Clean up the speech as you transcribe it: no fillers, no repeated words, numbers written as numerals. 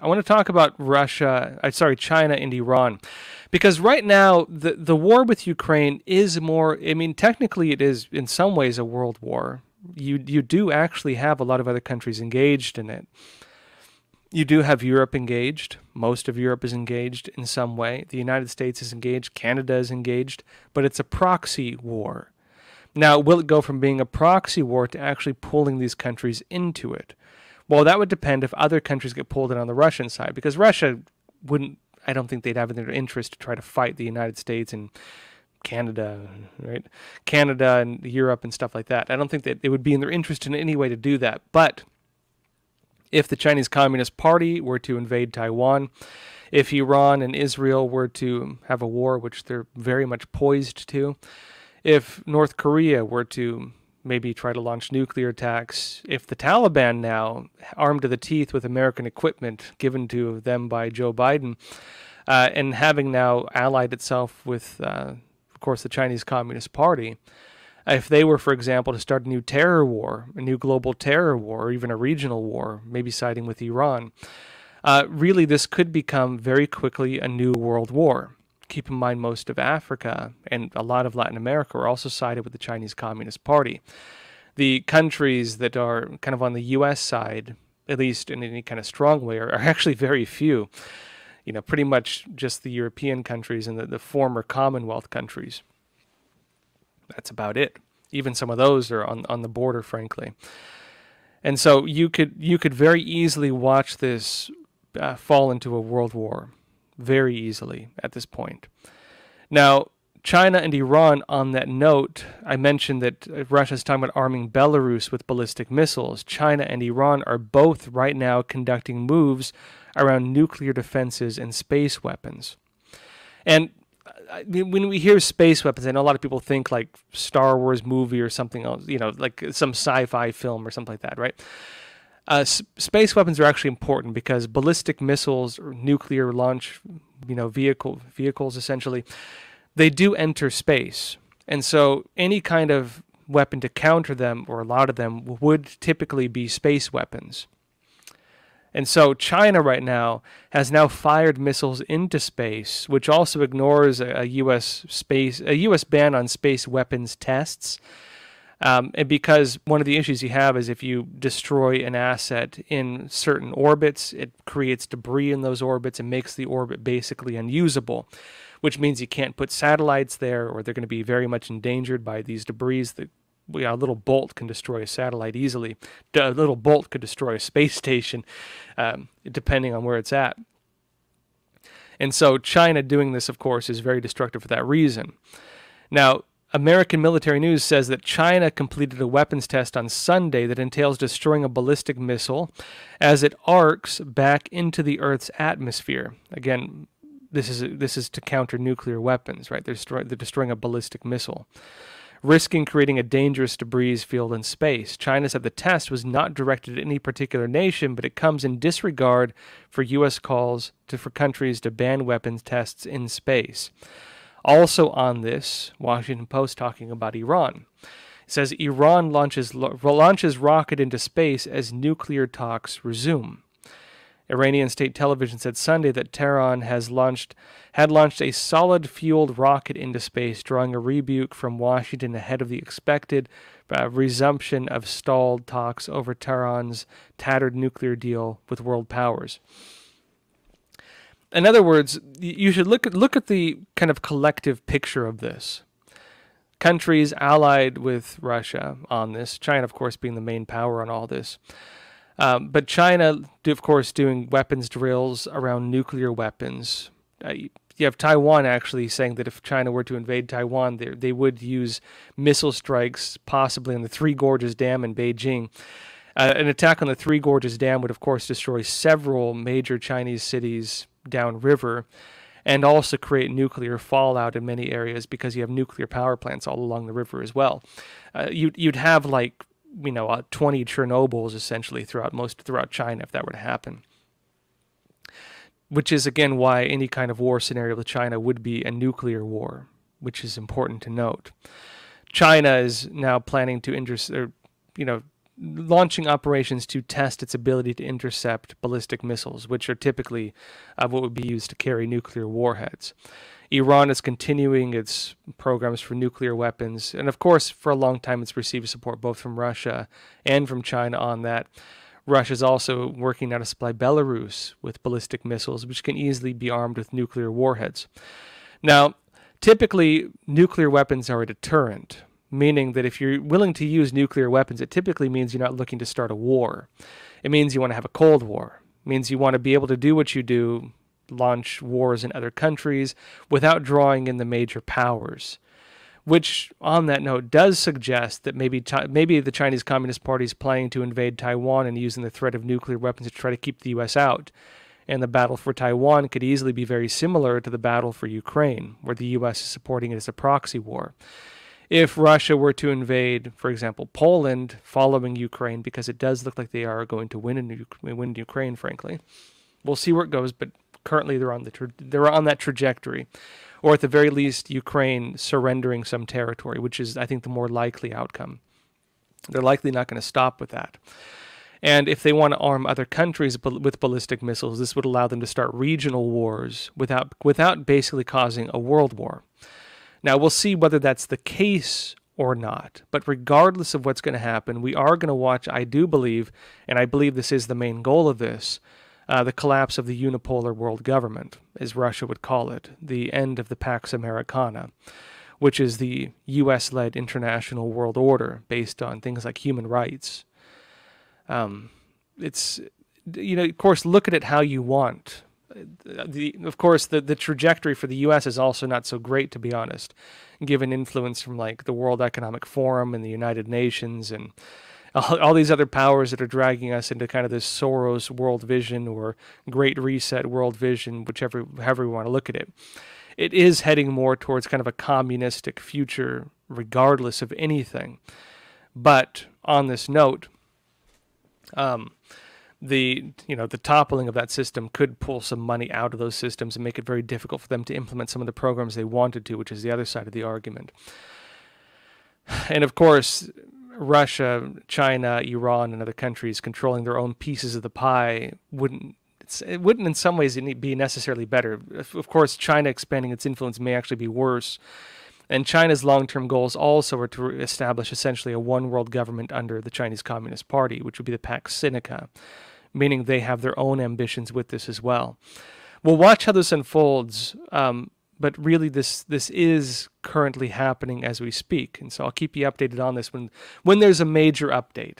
I want to talk about China and Iran. Because right now, the war with Ukraine is more, I mean, technically it is in some ways a world war. You do actually have a lot of other countries engaged in it. You do have Europe engaged. Most of Europe is engaged in some way. The United States is engaged. Canada is engaged. But it's a proxy war. Now, will it go from being a proxy war to actually pulling these countries into it? Well, that would depend if other countries get pulled in on the Russian side, because Russia wouldn't, I don't think they'd have in their interest to try to fight the United States and Canada, right? Canada and Europe and stuff like that. I don't think that it would be in their interest in any way to do that. But if the Chinese Communist Party were to invade Taiwan, if Iran and Israel were to have a war, which they're very much poised to, if North Korea were to maybe try to launch nuclear attacks, if the Taliban now, armed to the teeth with American equipment given to them by Joe Biden, and having now allied itself with, of course, the Chinese Communist Party, if they were, for example, to start a new terror war, a new global terror war, or even a regional war, maybe siding with Iran, really this could become very quickly a new world war. Keep in mind most of Africa and a lot of Latin America are also sided with the Chinese Communist Party. The countries that are kind of on the U.S. side, at least in any kind of strong way, are actually very few. You know, pretty much just the European countries and the former Commonwealth countries. That's about it. Even some of those are on the border, frankly. And so you could very easily watch this fall into a world war. Very easily at this point. Now, China and Iran, on that note, I mentioned that Russia's talking about arming Belarus with ballistic missiles. China and Iran are both right now conducting moves around nuclear defenses and space weapons. And when we hear space weapons, I know a lot of people think like Star Wars movie or something else, you know, like some sci-fi film or something like that, right? Space weapons are actually important because ballistic missiles or nuclear launch, you know, vehicles essentially, they do enter space. And so any kind of weapon to counter them, or a lot of them, would typically be space weapons. And so China right now has now fired missiles into space, which also ignores a U.S. ban on space weapons tests. And because one of the issues you have is if you destroy an asset in certain orbits, it creates debris in those orbits and makes the orbit basically unusable, which means you can't put satellites there, or they're going to be very much endangered by these debris. That a little bolt can destroy a satellite easily. A little bolt could destroy a space station, depending on where it's at. And so China doing this, of course, is very destructive for that reason. Now, American military news says that China completed a weapons test on Sunday that entails destroying a ballistic missile as it arcs back into the Earth's atmosphere. Again, this is to counter nuclear weapons, right? They're destroying a ballistic missile, risking creating a dangerous debris field in space. China said the test was not directed at any particular nation, but it comes in disregard for U.S. calls for countries to ban weapons tests in space. Also on this, Washington Post talking about Iran. It says Iran launches rocket into space as nuclear talks resume. Iranian state television said Sunday that Tehran had launched a solid-fueled rocket into space, drawing a rebuke from Washington ahead of the expected resumption of stalled talks over Tehran's tattered nuclear deal with world powers. In other words, you should look at the kind of collective picture of this. Countries allied with Russia on this, China, of course, being the main power on all this. But China, of course, doing weapons drills around nuclear weapons. You have Taiwan actually saying that if China were to invade Taiwan, they would use missile strikes, possibly on the Three Gorges Dam in Beijing. An attack on the Three Gorges Dam would, of course, destroy several major Chinese cities downriver, and also create nuclear fallout in many areas because you have nuclear power plants all along the river as well. You'd have 20 Chernobyls essentially throughout China if that were to happen. Which is again why any kind of war scenario with China would be a nuclear war, which is important to note. China is now planning to launching operations to test its ability to intercept ballistic missiles, which are typically what would be used to carry nuclear warheads. Iran is continuing its programs for nuclear weapons, and of course, for a long time, it's received support both from Russia and from China on that. Russia is also working now to supply Belarus with ballistic missiles, which can easily be armed with nuclear warheads. Now, typically, nuclear weapons are a deterrent, meaning that if you're willing to use nuclear weapons, it typically means you're not looking to start a war. It means you want to have a Cold War. It means you want to be able to do what you do, launch wars in other countries, without drawing in the major powers. Which, on that note, does suggest that maybe the Chinese Communist Party is planning to invade Taiwan and using the threat of nuclear weapons to try to keep the U.S. out. And the battle for Taiwan could easily be very similar to the battle for Ukraine, where the U.S. is supporting it as a proxy war. If Russia were to invade, for example, Poland following Ukraine, because it does look like they are going to win in Ukraine, frankly. We'll see where it goes, but currently they're on that trajectory. Or at the very least, Ukraine surrendering some territory, which is, I think, the more likely outcome. They're likely not going to stop with that. And if they want to arm other countries with ballistic missiles, this would allow them to start regional wars without basically causing a world war. Now, we'll see whether that's the case or not. But regardless of what's going to happen, we are going to watch, I do believe, and I believe this is the main goal of this, the collapse of the unipolar world government, as Russia would call it, the end of the Pax Americana, which is the U.S.-led international world order based on things like human rights. It's, of course, look at it how you want. Of course, the trajectory for the U.S. is also not so great, to be honest, given influence from like the World Economic Forum and the United Nations and all these other powers that are dragging us into kind of this Soros world vision or Great Reset world vision, however we want to look at it. It is heading more towards kind of a communistic future, regardless of anything. But on this note, the toppling of that system could pull some money out of those systems and make it very difficult for them to implement some of the programs they wanted to, which is the other side of the argument. And of course, Russia, China, Iran, and other countries controlling their own pieces of the pie wouldn't in some ways be necessarily better. Of course, China expanding its influence may actually be worse. And China's long-term goals also are to establish essentially a one-world government under the Chinese Communist Party, which would be the Pax Sinica, meaning they have their own ambitions with this as well. We'll watch how this unfolds, but really this is currently happening as we speak. And so I'll keep you updated on this when there's a major update.